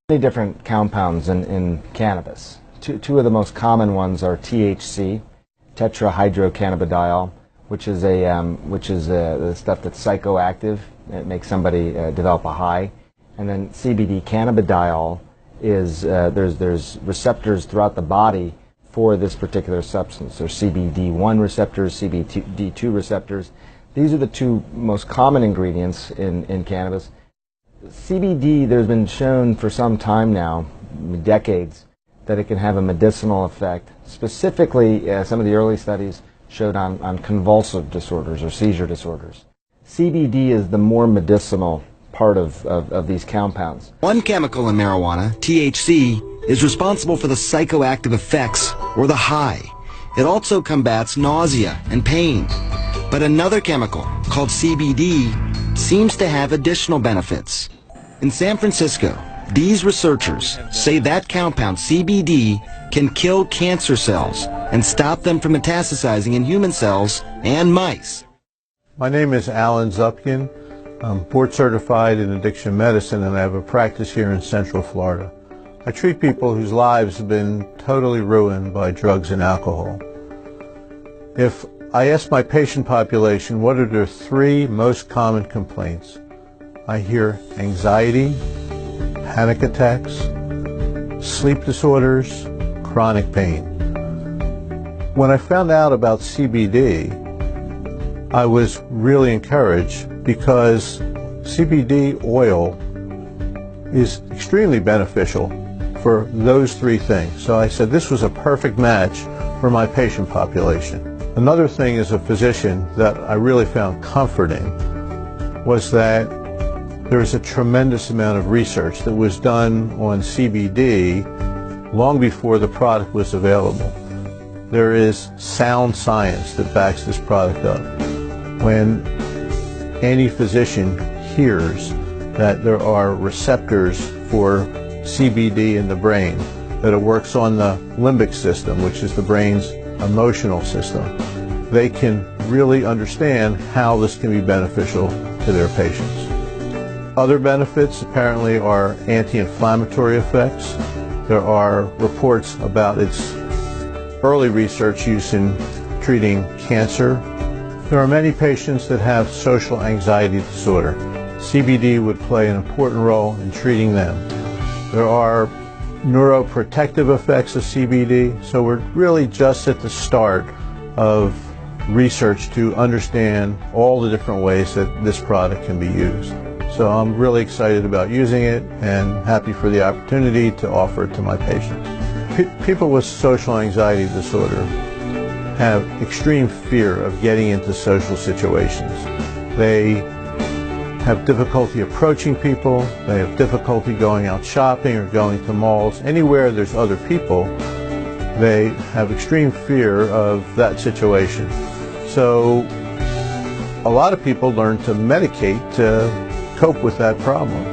Many different compounds in cannabis. Two of the most common ones are THC, tetrahydrocannabidiol, which is the stuff that's psychoactive. It makes somebody develop a high. And then CBD, cannabidiol, is there's receptors throughout the body for this particular substance. There's CBD1 receptors, CBD2 receptors. These are the two most common ingredients in cannabis. CBD, there's been shown for some time now, decades, that it can have a medicinal effect. Specifically, some of the early studies showed on convulsive disorders or seizure disorders. CBD is the more medicinal part of these compounds. One chemical in marijuana, THC, is responsible for the psychoactive effects or the high. It also combats nausea and pain. But another chemical, called CBD, seems to have additional benefits. In San Francisco, these researchers say that compound, CBD, can kill cancer cells and stop them from metastasizing in human cells and mice. My name is Alan Zupkin. I'm board certified in addiction medicine and I have a practice here in Central Florida. I treat people whose lives have been totally ruined by drugs and alcohol. If I ask my patient population what are their three most common complaints, I hear anxiety, panic attacks, sleep disorders, chronic pain. When I found out about CBD, I was really encouraged because CBD oil is extremely beneficial for those three things. So I said this was a perfect match for my patient population. Another thing as a physician that I really found comforting was that there's a tremendous amount of research that was done on CBD long before the product was available. There is sound science that backs this product up. When any physician hears that there are receptors for CBD in the brain, that it works on the limbic system, which is the brain's emotional system, they can really understand how this can be beneficial to their patients. Other benefits apparently are anti-inflammatory effects. There are reports about its early research use in treating cancer. There are many patients that have social anxiety disorder. CBD would play an important role in treating them. There are neuroprotective effects of CBD, so we're really just at the start of research to understand all the different ways that this product can be used. So I'm really excited about using it and happy for the opportunity to offer it to my patients. People with social anxiety disorder have extreme fear of getting into social situations. They have difficulty approaching people, they have difficulty going out shopping or going to malls. Anywhere there's other people, they have extreme fear of that situation. So a lot of people learn to medicate to cope with that problem.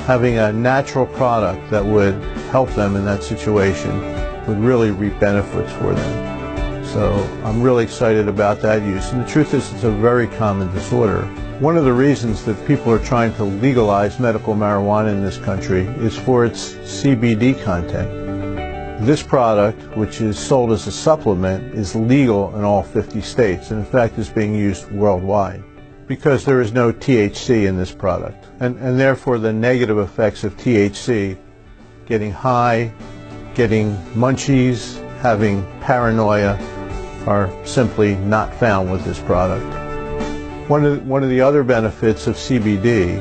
Having a natural product that would help them in that situation would really reap benefits for them. So I'm really excited about that use. And the truth is, it's a very common disorder. One of the reasons that people are trying to legalize medical marijuana in this country is for its CBD content. This product, which is sold as a supplement, is legal in all 50 states, and in fact is being used worldwide, because there is no THC in this product. And therefore the negative effects of THC, getting high, getting munchies, having paranoia, are simply not found with this product. One of the other benefits of CBD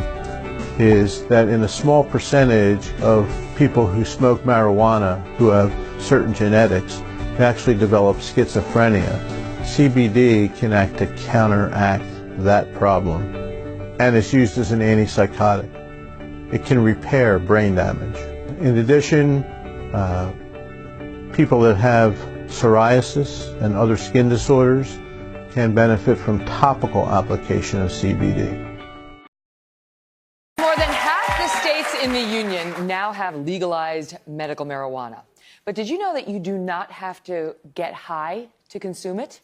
is that in a small percentage of people who smoke marijuana who have certain genetics, they actually develop schizophrenia. CBD can act to counteract that problem, and it's used as an antipsychotic. It can repair brain damage. In addition, people that have psoriasis and other skin disorders can benefit from topical application of CBD. More than half the states in the union now have legalized medical marijuana. But did you know that you do not have to get high to consume it?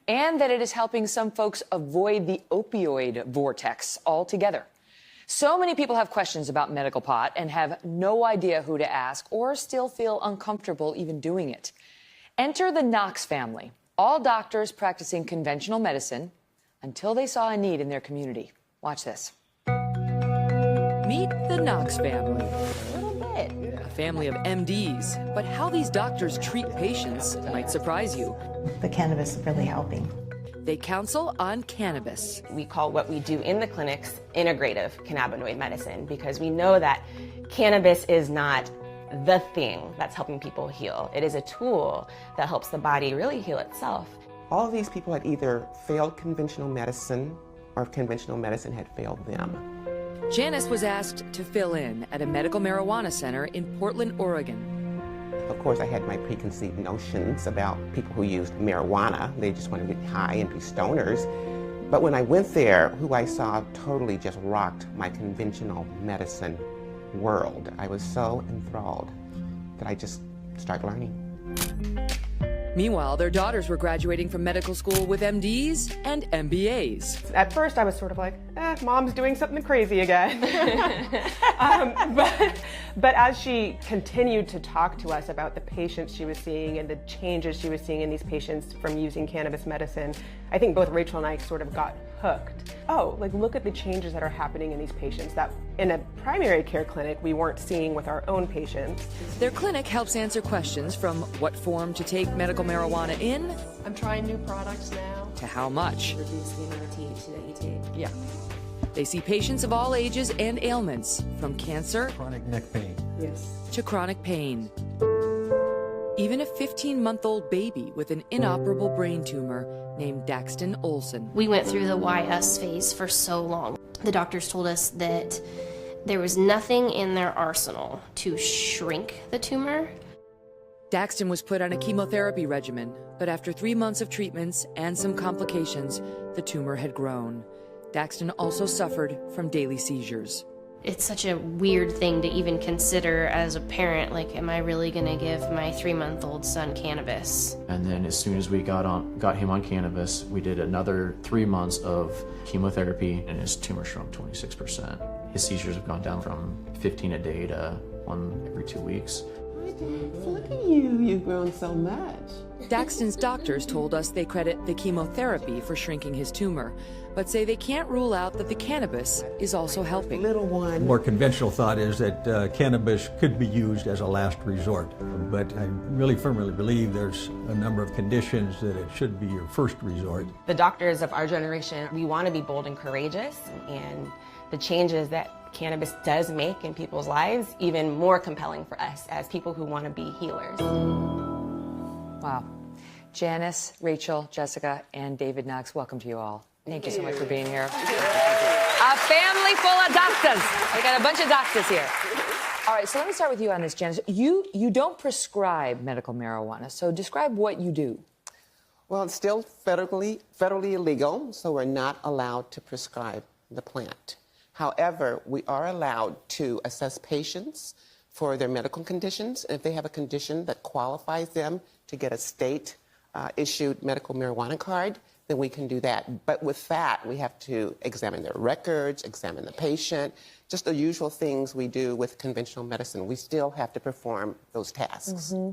And that it is helping some folks avoid the opioid vortex altogether. So many people have questions about medical pot and have no idea who to ask or still feel uncomfortable even doing it. Enter the Knox family, all doctors practicing conventional medicine until they saw a need in their community. Watch this. Meet the Knox family. A little bit. A family of MDs. But how these doctors treat patients might surprise you. The cannabis is really helping. They counsel on cannabis. We call what we do in the clinics integrative cannabinoid medicine because we know that cannabis is not the thing that's helping people heal. It is a tool that helps the body really heal itself. All of these people had either failed conventional medicine or conventional medicine had failed them. Janice was asked to fill in at a medical marijuana center in Portland, Oregon. Of course, I had my preconceived notions about people who used marijuana. They just want to get high and be stoners. But when I went there, who I saw totally just rocked my conventional medicine world. I was so enthralled that I just started learning. Meanwhile, their daughters were graduating from medical school with MDs and MBAs. At first, I was sort of like, mom's doing something crazy again. But as she continued to talk to us about the patients she was seeing and the changes she was seeing in these patients from using cannabis medicine, I think both Rachel and I sort of got hooked. Oh, like look at the changes that are happening in these patients that in a primary care clinic we weren't seeing with our own patients. Their clinic helps answer questions from what form to take medical marijuana in. I'm trying new products now. To how much. Reduce the amount of THC that you take. Yeah. They see patients of all ages and ailments, from cancer, chronic neck pain, yes, to chronic pain. Even a 15-month-old baby with an inoperable brain tumor named Daxton Olson. We went through the why us phase for so long. The doctors told us that there was nothing in their arsenal to shrink the tumor. Daxton was put on a chemotherapy regimen, but after 3 months of treatments and some complications, the tumor had grown. Daxton also suffered from daily seizures. It's such a weird thing to even consider as a parent, like, am I really gonna give my 3-month-old son cannabis? And then as soon as we got him on cannabis, we did another 3 months of chemotherapy, and his tumor shrunk 26%. His seizures have gone down from 15 a day to 1 every 2 weeks. Look at you, you've grown so much. Daxton's doctors told us they credit the chemotherapy for shrinking his tumor, but say they can't rule out that the cannabis is also helping. Little one. More conventional thought is that cannabis could be used as a last resort, but I really firmly believe there's a number of conditions that it should be your first resort. The doctors of our generation, we want to be bold and courageous, and the changes that cannabis does make in people's lives even more compelling for us as people who want to be healers. Wow. Janice, Rachel, Jessica, and David Knox, welcome to you all. Thank you so much for being here. A family full of doctors. We got a bunch of doctors here. All right, so let me start with you on this, Janice. You don't prescribe medical marijuana, so describe what you do. Well, it's still federally illegal, so we're not allowed to prescribe the plant. However, we are allowed to assess patients for their medical conditions. If they have a condition that qualifies them to get a state-issued medical marijuana card, then we can do that. But with that, we have to examine their records, examine the patient, just the usual things we do with conventional medicine. We still have to perform those tasks. Mm-hmm.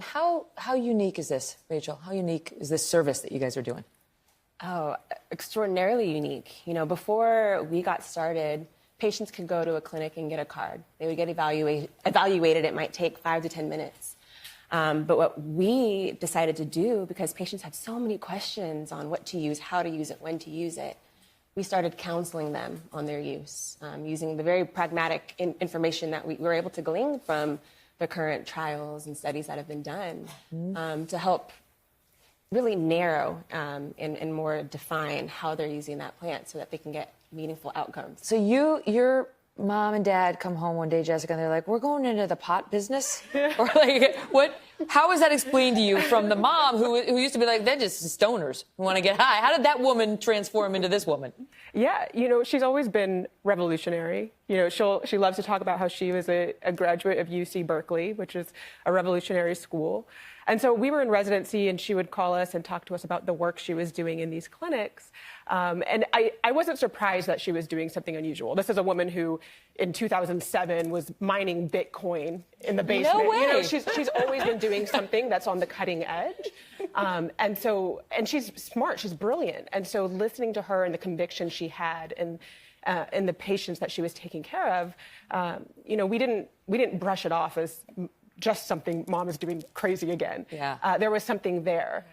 How unique is this, Rachel? How unique is this service that you guys are doing? Oh, extraordinarily unique. You know, before we got started, patients could go to a clinic and get a card. They would get evaluated. It might take 5 to 10 minutes. But what we decided to do, because patients had so many questions on what to use, how to use it, when to use it, we started counseling them on their use, using the very pragmatic information that we were able to glean from the current trials and studies that have been done, to help really narrow and more define how they're using that plant so that they can get meaningful outcomes. So your mom and dad come home one day, Jessica, and they're like, we're going into the pot business? Or like, what? How is that explained to you from the mom who used to be like, they're just stoners who want to get high? How did that woman transform into this woman? Yeah, you know, she's always been revolutionary. You know, she loves to talk about how she was a graduate of UC Berkeley, which is a revolutionary school. And so we were in residency, and she would call us and talk to us about the work she was doing in these clinics. And I wasn't surprised that she was doing something unusual. This is a woman who, in 2007, was mining Bitcoin in the basement. No way. You know, she's always been doing something that's on the cutting edge. And she's smart, she's brilliant. And so listening to her and the conviction she had and the patients that she was taking care of, you know, we didn't brush it off as just something mom is doing crazy again. Yeah. There was something there.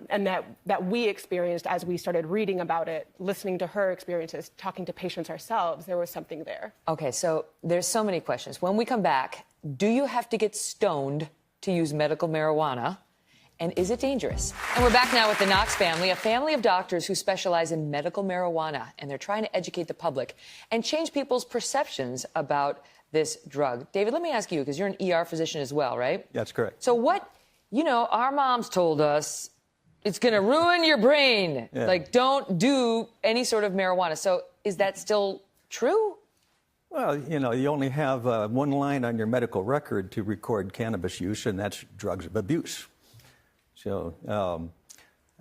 And that we experienced as we started reading about it, listening to her experiences, talking to patients ourselves, there was something there. Okay, so there's so many questions. When we come back, do you have to get stoned to use medical marijuana? And is it dangerous? And we're back now with the Knox family, a family of doctors who specialize in medical marijuana, and they're trying to educate the public and change people's perceptions about this drug. David, let me ask you, because you're an ER physician as well, right? That's correct. So what, you know, our moms told us it's going to ruin your brain. Yeah. Like, don't do any sort of marijuana. So is that still true? Well, you know, you only have one line on your medical record to record cannabis use, and that's drugs of abuse. So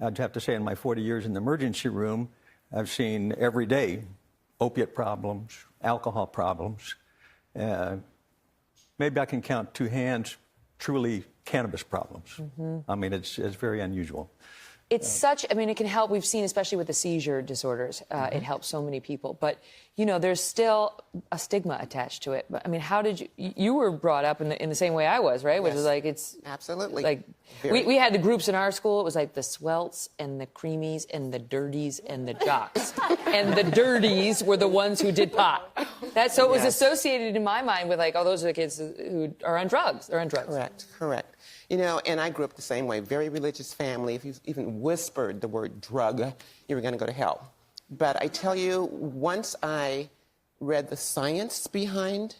I'd have to say in my 40 years in the emergency room, I've seen every day opiate problems, alcohol problems. Maybe I can count two hands truly cannabis problems. Mm-hmm. I mean, it's very unusual. It's such, I mean, it can help. We've seen, especially with the seizure disorders, it helps so many people. But, you know, there's still a stigma attached to it. But, I mean, how did you were brought up in the same way I was, right? Which is like, it's... Absolutely. Like, we had the groups in our school. It was like the swelts and the creamies and the dirties and the jocks. And the dirties were the ones who did pot. So it was associated in my mind with like, oh, those are the kids who are on drugs. They're on drugs. Correct. You know, and I grew up the same way, very religious family. If you even whispered the word drug, you were going to go to hell. But I tell you, once I read the science behind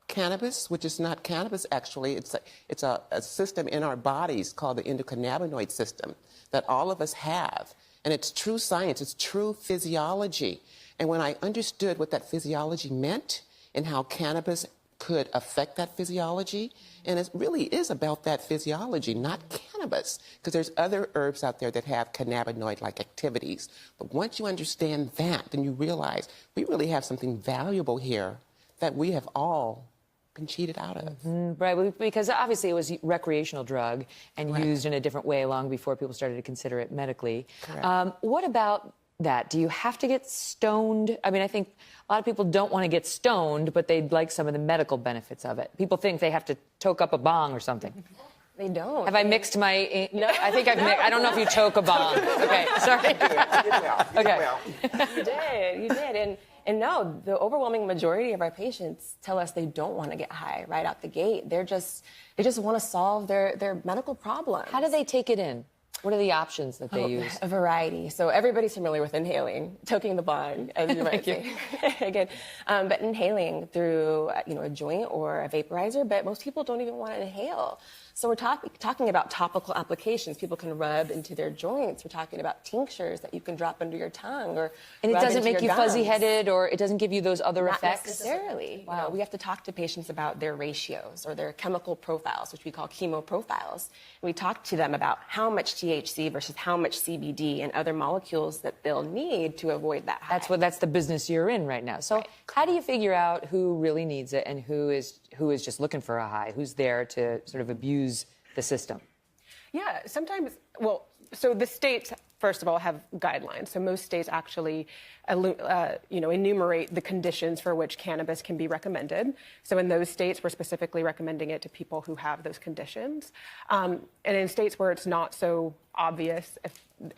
cannabis, which is not cannabis actually, it's a system in our bodies called the endocannabinoid system that all of us have. And it's true science, it's true physiology. And when I understood what that physiology meant and how cannabis could affect that physiology, and it really is about that physiology, not cannabis, because there's other herbs out there that have cannabinoid-like activities. But once you understand that, then you realize we really have something valuable here that we have all been cheated out of. Mm-hmm. Right, because obviously it was a recreational drug and used in a different way long before people started to consider it medically. What about that? Do you have to get stoned? I mean, I think a lot of people don't want to get stoned, but they'd like some of the medical benefits of it. People think they have to toke up a bong or something. They don't. Have I mixed my... No, I think I've mixed... I don't know if you choke a bong. Okay, sorry. Okay. You did. And no, the overwhelming majority of our patients tell us they don't want to get high right out the gate. They just want to solve their medical problems. How do they take it in? What are the options that they use? A variety. So everybody's familiar with inhaling, toking the bong, as you might say. Again, but inhaling through a joint or a vaporizer, but most people don't even want to inhale. So we're talking about topical applications. People can rub into their joints. We're talking about tinctures that you can drop under your tongue or And it rub doesn't into make you your gums. fuzzy-headed, or it doesn't give you those other Not effects? necessarily. Wow. You know, we have to talk to patients about their ratios or their chemical profiles, which we call chemo profiles. And we talk to them about how much THC versus how much CBD and other molecules that they'll need to avoid that high. That's the business you're in right now. So how do you figure out who really needs it and who is just looking for a high? Who's there to sort of abuse the system? Yeah, sometimes, well, so the states, first of all, have guidelines. So most states actually, enumerate the conditions for which cannabis can be recommended. So in those states, we're specifically recommending it to people who have those conditions. And in states where it's not so obvious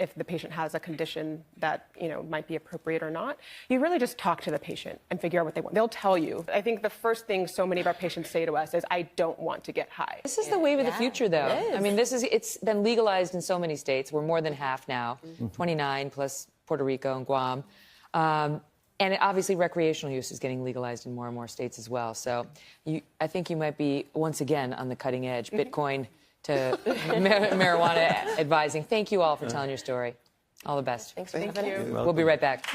if the patient has a condition that, might be appropriate or not, you really just talk to the patient and figure out what they want. They'll tell you. I think the first thing so many of our patients say to us is, I don't want to get high. This is the wave of the future, though. I mean, it's been legalized in so many states. We're more than half now, 29 plus Puerto Rico and Guam. And obviously recreational use is getting legalized in more and more states as well. So I think you might be, once again, on the cutting edge. Bitcoin to marijuana advising. Thank you all for telling your story. All the best. Thanks for having us. We'll be right back.